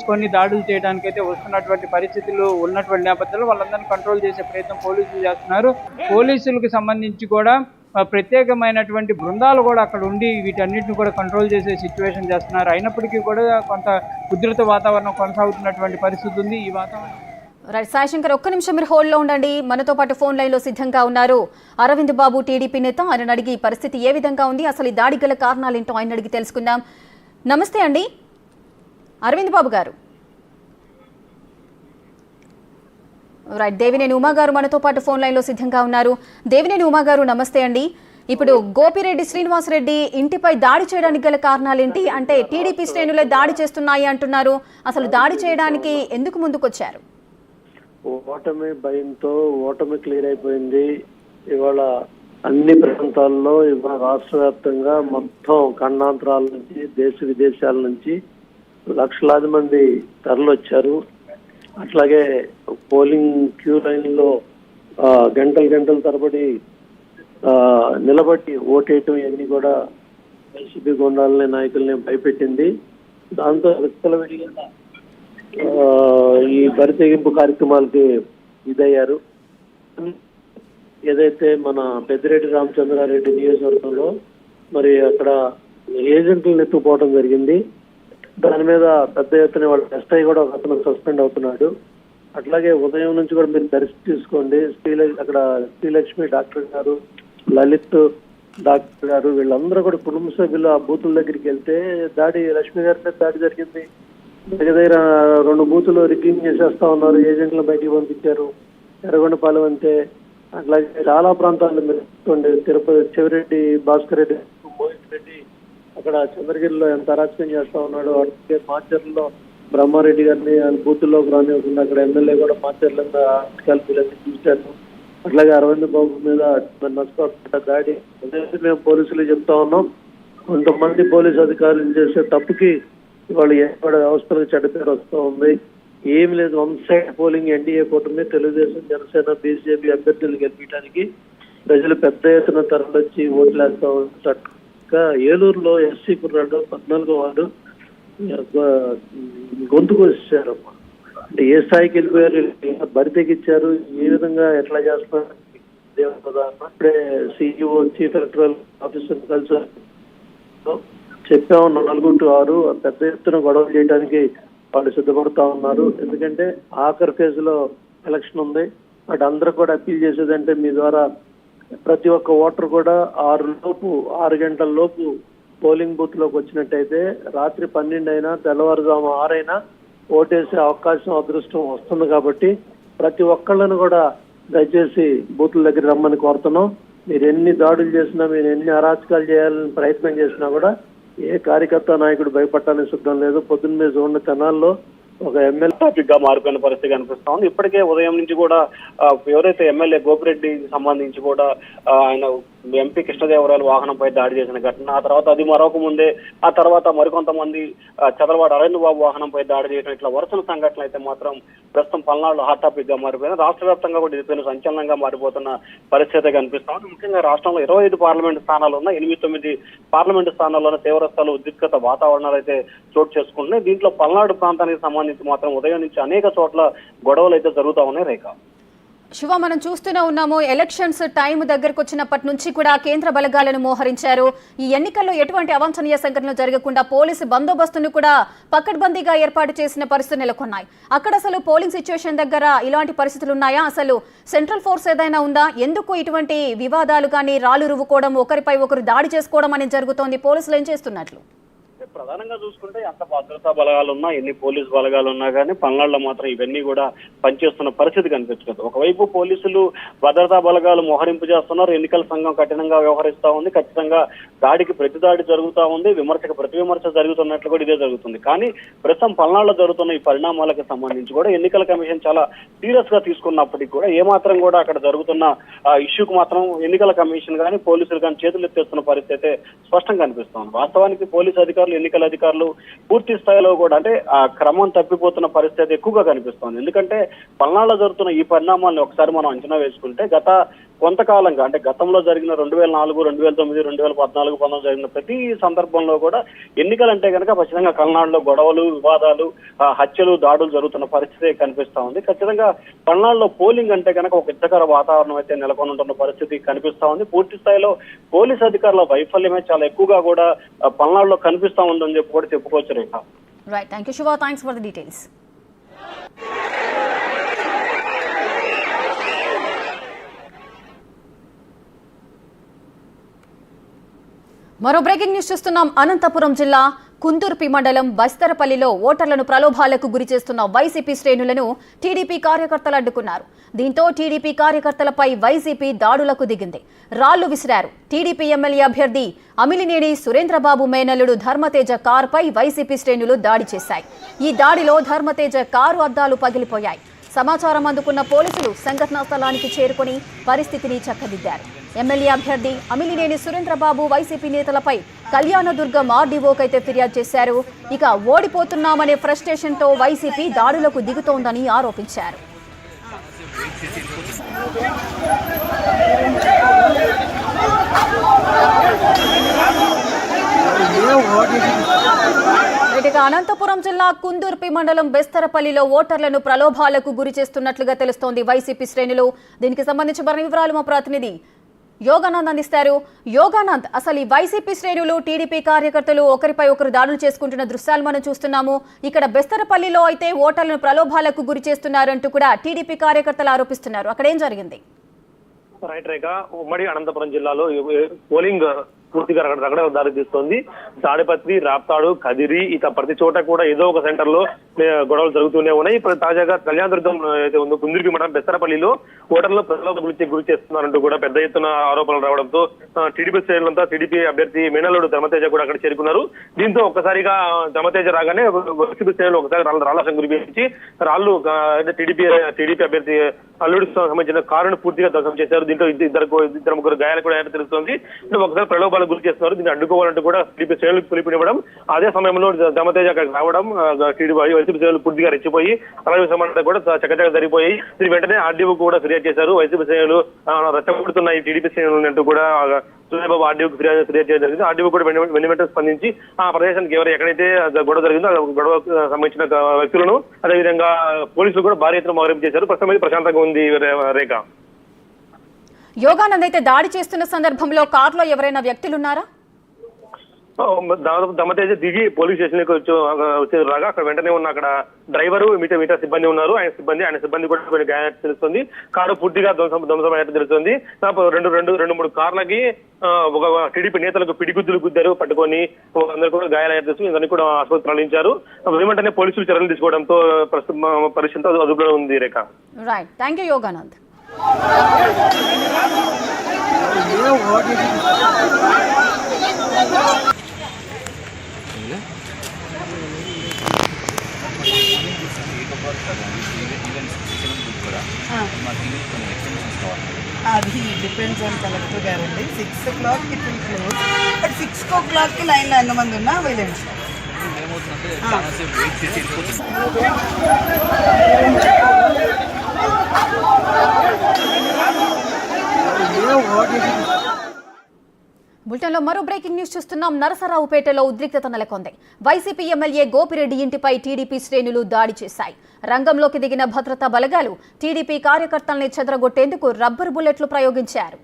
తీసుకొని దాడులు చేయడానికైతే వస్తున్నటువంటి పరిస్థితులు ఉన్నటువంటి నేపథ్యంలో వాళ్ళందరినీ కంట్రోల్ చేసే ప్రయత్నం పోలీసులు చేస్తున్నారు. పోలీసులకు సంబంధించి కూడా ప్రత్యేకమైనటువంటి బృందాలు కూడా అక్కడ ఉండి వీటన్నిటిని కూడా కంట్రోల్ చేసే సిచ్యువేషన్ చేస్తున్నారు. అయినప్పటికీ కూడా కొంత ఉధృత వాతావరణం కొనసాగుతున్నటువంటి పరిస్థితి ఉంది. ఈ వాతావరణం రైట్ సాయిశంకర్, ఒక్క నిమిషం మీరు హోల్డ్లో ఉండండి. మనతో పాటు ఫోన్ లైన్లో సిద్ధంగా ఉన్నారు అరవింద్ బాబు, టీడీపీ నేత. ఆయన అడిగి పరిస్థితి ఏ విధంగా ఉంది, అసలు ఈ దాడి గల కారణాలు ఏంటో ఆయన అడిగి తెలుసుకుందాం. నమస్తే అండి అరవింద్ బాబు గారు. రైట్, దేవినేని ఉమా గారు మనతో పాటు ఫోన్ లైన్లో సిద్ధంగా ఉన్నారు. దేవినేని ఉమా గారు నమస్తే అండి. ఇప్పుడు గోపిరెడ్డి శ్రీనివాసరెడ్డి ఇంటిపై దాడి చేయడానికి గల కారణాలేంటి? అంటే టీడీపీ శ్రేణులే దాడి చేస్తున్నాయి అంటున్నారు. అసలు దాడి చేయడానికి ఎందుకు ముందుకొచ్చారు? ఓటమి భయంతో ఓటమి క్లియర్ అయిపోయింది. ఇవాళ అన్ని ప్రాంతాల్లో ఇవాళ రాష్ట్ర వ్యాప్తంగా మొత్తం ఖండాంతరాల నుంచి దేశ విదేశాల నుంచి లక్షలాది మంది తరలొచ్చారు. అట్లాగే పోలింగ్ క్యూ లైన్ లో గంటల తరబడి నిలబడి ఓటేయటం ఇవన్నీ కూడా వైసీపీ గుండాలని నాయకుల్ని భయపెట్టింది. దాంతో విచ్చలవిడిగా ఈ బరితెగింపు కార్యక్రమాలకి ఇదయ్యారు. ఏదైతే మన పెద్దిరెడ్డి రామచంద్రారెడ్డి నియోజకవర్గంలో మరి అక్కడ ఏజెంట్లను ఎత్తుకుపోవడం జరిగింది. దాని మీద పెద్ద ఎత్తున వాళ్ళ ఎస్ఐ కూడా ఒక అతను సస్పెండ్ అవుతున్నాడు. అట్లాగే ఉదయం నుంచి కూడా మీరు దర్శనం తీసుకోండి, అక్కడ శ్రీలక్ష్మి డాక్టర్ గారు, లలిత్ డాక్టర్ గారు, వీళ్ళందరూ కూడా కుటుంబ సభ్యులు ఆ బూతుల దగ్గరికి వెళ్తే లక్ష్మి గారి మీద దాడి జరిగింది. దగ్గర 2 బూతులు రిగ్గింగ్ చేసేస్తా ఉన్నారు, ఏజెంట్లను బయటికి పంపించారు. ఎర్రగొండపాలెం అంతే, అట్లాగే చాలా ప్రాంతాల్లో మీరు చూసుకోండి. తిరుపతి చెవిరెడ్డి భాస్కర్ రెడ్డి, మోహిత్ రెడ్డి అక్కడ చంద్రగిరిలో ఎంత అరాచకం చేస్తా ఉన్నాడు. అట్లాగే మాచర్లలో బ్రహ్మారెడ్డి గారిని బూతుల్లోకి రానివ్వకుండా అక్కడ ఎమ్మెల్యే కూడా మాచర్లంగా కలిపి చూశారు. అట్లాగే అరవింద్ బాబు మీద నష్టపడ్డ దాడి మేము పోలీసులు చెప్తా ఉన్నాం. కొంతమంది పోలీసు అధికారులు చేసే తప్పుకి ఇవాళ వ్యవస్థలకు చెడ్డ పేరు వస్తూ ఉంది. ఏమి లేదు, 1 సైడ్ పోలింగ్ ఎన్డీఏ కూటమి తెలుగుదేశం జనసేన బీజేపీ అభ్యర్థులు గెలిపించడానికి ప్రజలు పెద్ద ఎత్తున తరలిచ్చి ఓట్లేస్తా ఉంటారు. ఏలూరులో ఎస్సీ కుర్రాడు 14వ వార్డు గొంతుకు వచ్చారు. అంటే ఏ స్థాయికి వెళ్ళిపోయారు, బరితెగిచ్చారు, ఏ విధంగా ఎట్లా చేస్తున్నారు. ఇప్పుడే సిఇఓ చీఫ్ ఎలక్టరల్ ఆఫీసర్ కలిసి చెప్పాము 4 to 6 పెద్ద ఎత్తున గొడవ చేయడానికి వాళ్ళు సిద్ధపడుతా ఉన్నారు. ఎందుకంటే ఆఖరి ఫేజ్ లో ఎలక్షన్ ఉంది. అటు అందరూ కూడా అప్పీల్ చేసేదంటే మీ ద్వారా ప్రతి ఒక్క ఓటర్ కూడా 6 గంటల లోపు పోలింగ్ బూత్ లోకి వచ్చినట్టయితే రాత్రి 12 అయినా తెల్లవారుజాము 6 అయినా ఓటేసే అవకాశం అదృష్టం వస్తుంది. కాబట్టి ప్రతి ఒక్కళ్ళను కూడా దయచేసి బూత్ల దగ్గర రమ్మని కోరుతున్నాం. మీరు ఎన్ని దాడులు చేసినా, మీరు ఎన్ని అరాచకాలు చేయాలని ప్రయత్నం చేసినా కూడా ఏ కార్యకర్త నాయకుడు భయపడటానికి సిద్ధం లేదు. పొద్దున్న మీద ఉన్న తెనాల్లో ఒక ఎమ్మెల్యే టాపిక్ గా మారిపోయిన పరిస్థితి కనిపిస్తా ఉంది. ఇప్పటికే ఉదయం నుంచి కూడా ఎవరైతే ఎమ్మెల్యే గోపిరెడ్డి సంబంధించి కూడా ఆయన ఎంపీ కృష్ణదేవరాయలు వాహనంపై దాడి చేసిన ఘటన, ఆ తర్వాత అది మరొక ముందే ఆ తర్వాత మరికొంతమంది చదలవాడ అరవింద్ బాబు వాహనంపై దాడి చేయడం, ఇట్లా వరుసల సంఘటనలు అయితే మాత్రం ప్రస్తుతం పల్నాడులో హాట్ టాపిక్ గా మారిపోయింది. రాష్ట్ర వ్యాప్తంగా కూడా ఇది సంచలనంగా మారిపోతున్న పరిస్థితి కనిపిస్తా ఉంది. ముఖ్యంగా రాష్ట్రంలో 25 పార్లమెంటు స్థానాలు ఉన్నాయి. 8-9 పార్లమెంటు స్థానాల్లోనే తీవ్రస్థాయిలో ఉద్రిక్తత వాతావరణాలు అయితే చోటు చేసుకుంటున్నాయి. దీంట్లో పల్నాడు ప్రాంతానికి సంబంధించి మాత్రం ఉదయం నుంచి అనేక చోట్ల గొడవలు అయితే జరుగుతా ఉన్నాయి. రేఖ శివ, మనం చూస్తూనే ఉన్నాము, ఎలక్షన్స్ టైం దగ్గరకు వచ్చినప్పటి నుంచి కూడా కేంద్ర బలగాలను మోహరించారు. ఈ ఎన్నికల్లో ఎటువంటి అవాంఛనీయ సంఘటనలు జరగకుండా పోలీసు బందోబస్తును కూడా పకడ్బందీగా ఏర్పాటు చేసిన పరిస్థితులు నెలకొన్నాయి. అక్కడ అసలు పోలింగ్ సిచ్యువేషన్ దగ్గర ఇలాంటి పరిస్థితులు ఉన్నాయా? అసలు సెంట్రల్ ఫోర్స్ ఏదైనా ఉందా? ఎందుకు ఇటువంటి వివాదాలు కానీ, రాళ్లు రువ్వుకోవడం, ఒకరిపై ఒకరు దాడి చేసుకోవడం అనేది జరుగుతోంది? పోలీసులు ఏం చేస్తున్నట్లు? ప్రధానంగా చూసుకుంటే ఎంత భద్రతా బలగాలు ఉన్నా, ఎన్ని పోలీసు బలగాలు ఉన్నా కానీ పల్నాడులో మాత్రం ఇవన్నీ కూడా పనిచేస్తున్న పరిస్థితి కనిపించదు. ఒకవైపు పోలీసులు భద్రతా బలగాలు మోహరింపు చేస్తున్నారు, ఎన్నికల సంఘం కఠినంగా వ్యవహరిస్తా ఉంది, ఖచ్చితంగా దాడికి ప్రతి దాడి జరుగుతూ ఉంది, విమర్శకు ప్రతి విమర్శ జరుగుతున్నట్లు కూడా ఇదే జరుగుతుంది. కానీ ప్రస్తుతం పల్నాడులో జరుగుతున్న ఈ పరిణామాలకు సంబంధించి కూడా ఎన్నికల కమిషన్ చాలా సీరియస్ గా తీసుకున్నప్పటికీ కూడా ఏమాత్రం కూడా అక్కడ జరుగుతున్న ఇష్యూకు మాత్రం ఎన్నికల కమిషన్ కానీ పోలీసులు కానీ చేతులు ఎత్తేస్తున్న పరిస్థితి స్పష్టంగా కనిపిస్తోంది. వాస్తవానికి పోలీసు అధికారులు, ఎన్నికల అధికారులు పూర్తి స్థాయిలో కూడా అంటే ఆ క్రమం తప్పిపోతున్న పరిస్థితి ఎక్కువగా కనిపిస్తోంది. ఎందుకంటే పల్నాడులో జరుగుతున్న ఈ పరిణామాలను ఒకసారి మనం అంచనా వేసుకుంటే గత కొంతకాలంగా అంటే గతంలో జరిగిన 2004, 2009, 2014, 19 జరిగిన ప్రతి సందర్భంలో కూడా ఎన్నికలంటే కనుక ఖచ్చితంగా పల్నాడులో గొడవలు, వివాదాలు, హత్యలు, దాడులు జరుగుతున్న పరిస్థితి కనిపిస్తా ఉంది. ఖచ్చితంగా పల్నాడులో పోలింగ్ అంటే కనుక ఒక యుద్ధకర వాతావరణం అయితే నెలకొని ఉంటున్న పరిస్థితి కనిపిస్తా ఉంది. పూర్తి స్థాయిలో పోలీస్ అధికారుల వైఫల్యమే చాలా ఎక్కువగా కూడా పల్నాడులో కనిపిస్తా ఉందని చెప్పి కూడా చెప్పుకోవచ్చు Rekha. Right, thank you Shiva, thanks for the details. మరో బ్రేకింగ్ న్యూస్ చూస్తున్నాం. అనంతపురం జిల్లా కుందుర్పి మండలం బస్తరపల్లిలో ఓటర్లను ప్రలోభాలకు గురి చేస్తున్న వైసీపీ శ్రేణులను టీడీపీ కార్యకర్తలు అడ్డుకున్నారు. దీంతో టీడీపీ కార్యకర్తలపై వైసీపీ దాడులకు దిగింది. రాళ్లు విసిరారు. టీడీపీ ఎమ్మెల్యే అభ్యర్థి అమిలినేని సురేంద్రబాబు మేనల్లుడు ధర్మతేజ కారుపై వైసీపీ శ్రేణులు దాడి చేశాయి. ఈ దాడిలో ధర్మతేజ కారు అద్దాలు పగిలిపోయాయి. సమాచారం అందుకున్న పోలీసులు సంఘటనా స్థలానికి చేరుకుని పరిస్థితిని చక్కదిద్దారు. ఎమ్మెల్యే అభ్యర్థి అమిలినేని సురేంద్రబాబు వైసీపీ నేతలపై కళ్యాణదుర్గం ఆర్డీఓకైతే ఫిర్యాదు చేశారు. ఇక ఓడిపోతున్నామనే ఫ్రస్ట్రేషన్తో వైసీపీ దాడులకు దిగుతోందని ఆరోపించారు. ఇక అనంతపురం జిల్లా కుందుర్పి మండలం బెస్తరపల్లిలో ఓటర్లను ప్రలోభాలకు గురి చేస్తున్నట్లుగా తెలుస్తోంది వైసీపీ శ్రేణులు. దీనికి సంబంధించి మరిన్ని వివరాలు మా ప్రతినిధి యోగానంద్ అందిస్తారు. యోగానంద్, అసలు ఈ వైసీపీ శ్రేణులు టీడీపీ కార్యకర్తలు ఒకరిపై ఒకరు దాడులు చేసుకుంటున్న దృశ్యాలు మనం చూస్తున్నాము. ఇక్కడ బెస్తరపల్లిలో అయితే ఓటర్లను ప్రలోభాలకు గురి చేస్తున్నారంటూ కూడా టీడీపీ కార్యకర్తలు ఆరోపిస్తున్నారు. అక్కడ ఏం జరిగింది? రైట్ రేఖ, ఉమ్మడి అనంతపురం జిల్లాలో పోలింగ్ పూర్తిగా రగడ దారి తీస్తోంది. తాడిపత్రి, రాప్తాడు, కదిరి ఇక ప్రతి చోట కూడా ఏదో ఒక సెంటర్ లో గొడవలు జరుగుతూనే ఉన్నాయి. ఇప్పుడు తాజాగా కళ్యాణదుర్గం అయితే ఉందో కుందుర్పి మండలం బెస్తరపల్లిలో ఓటర్లు ప్రజలకు గురి చేస్తున్నారంటూ కూడా పెద్ద ఎత్తున ఆరోపణలు రావడంతో టీడీపీ శ్రేణులంతా టీడీపీ అభ్యర్థి మేనల్లుడు ధర్మతేజ కూడా అక్కడ చేరుకున్నారు. దీంతో ఒక్కసారిగా ధర్మతేజ రాగానే వైసీపీ శ్రేణులు ఒకసారి రాళ్ల గురించి రాళ్లు టీడీపీ అభ్యర్థి అల్లుడికి సంబంధించిన కారును పూర్తిగా ధ్వంసం చేశారు. దీంతో ఇద్దరు ముగ్గురు గాయాలు కూడా తెలుస్తోంది. ఒకసారి ప్రలోభాలకు గురి చేస్తున్నారు. దీన్ని అడ్డుకోవాలంటూ కూడా టీడీపీ శ్రేణులకు పిలుపునివ్వడం, అదే సమయంలో ధర్మతేజ అక్కడికి రావడం వైసీపీ శ్రేణులు పూర్తిగా రెచ్చిపోయి అలాగే సంబంధాలు కూడా చక్కచక్క జరిగిపోయి దీని వెంటనే ఆర్డీఓ కూడా ఫిర్యాదు చేశారు. వైసీపీ శ్రేణులు రెచ్చగొడుతున్న ఈ టీడీపీ శ్రేణులు అంటూ కూడా సూర్యబాబు ఆర్డీఓకి ఫిర్యాదు చేయడం జరిగింది. ఆర్డీఓ కూడా వెంటనే స్పందించి ఆ ప్రదేశానికి ఎక్కడైతే గొడవ జరిగిందో గొడవకు సంబంధించిన వ్యక్తులను అదేవిధంగా పోలీసులు కూడా భారీ ఎత్తున మోహరింపు చేశారు. ప్రస్తుతం ప్రశాంతంగా ఉంది రేఖ. యోగానంద్, అయితే దాడి చేస్తున్న సందర్భంలో కారులో ఎవరైనా వ్యక్తులున్నారా? దాదాపు ధర్మతేజ దిగి పోలీస్ స్టేషన్ వచ్చే రాగా అక్కడ వెంటనే ఉన్న అక్కడ డ్రైవరు మిగతా సిబ్బంది ఉన్నారు. ఆయన సిబ్బంది కూడా కొన్ని గాయాలు తెలుస్తుంది. కారు పూర్తిగా ధ్వంసమైనట్టు తెలుస్తుంది. రెండు మూడు కార్లకి ఒక టీడీపీ నేతలకు పిడిగుద్దులు గుద్దారు పట్టుకొని అందరూ కూడా గాయాలయ్యారు తెలుస్తుంది. అందరినీ కూడా ఆసుపత్రి తరలించారు. వెంటనే పోలీసులు చర్యలు తీసుకోవడంతో ప్రస్తుతం పరిస్థితి అదుపులో ఉంది Rekha. Right, thank you Yoganand. అది డిపెండ్స్ ఆన్ కలెక్టర్ గారండి. 6 o'clock it will close, but 6 o'clock లైన్లో ఎంతమంది ఉన్నా వైలెన్స్. బులెటిన్లో మరో బ్రేకింగ్ న్యూస్ చూస్తున్నాం. నరసరావుపేటలో ఉద్రిక్తత నెలకొంది. వైసీపీ ఎమ్మెల్యే గోపిరెడ్డి ఇంటిపై టీడీపీ శ్రేణులు దాడి చేశాయి. రంగంలోకి దిగిన భద్రతా బలగాలు టీడీపీ కార్యకర్తల్ని చెదరగొట్టేందుకు రబ్బర్ బుల్లెట్లు ప్రయోగించారు.